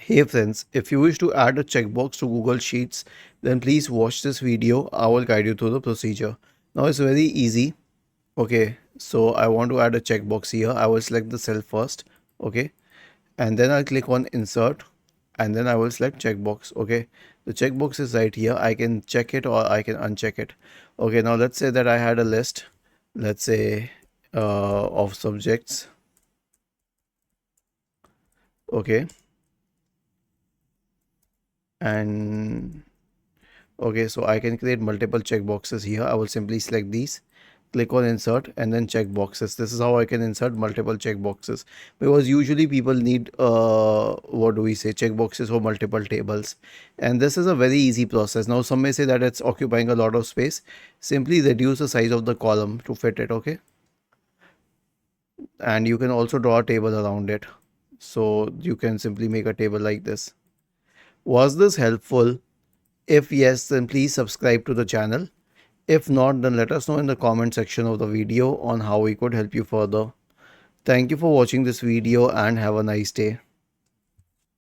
Hey friends, if you wish to add a checkbox to Google Sheets, then please watch this video. I will guide you through the procedure. Now it's very easy. Okay, so I want to add a checkbox here. I will select the cell first. Okay, and then I'll click on insert and then I will select checkbox. Okay, the checkbox is right here. I can check it or I can uncheck it. Okay, now let's say that I had a list, let's say of subjects. Okay, and okay, so I can create multiple checkboxes here. I will simply select these, click on insert and then check boxes. This is how I can insert multiple checkboxes, because usually people need what do we say, checkboxes for multiple tables, and this is a very easy process. Now some may say that it's occupying a lot of space. Simply reduce the size of the column to fit it. Okay, and you can also draw a table around it, so you can simply make a table like this. Was this helpful? If yes, then please subscribe to the channel. If not, then let us know in the comment section of the video on how we could help you further. Thank you for watching this video and have a nice day.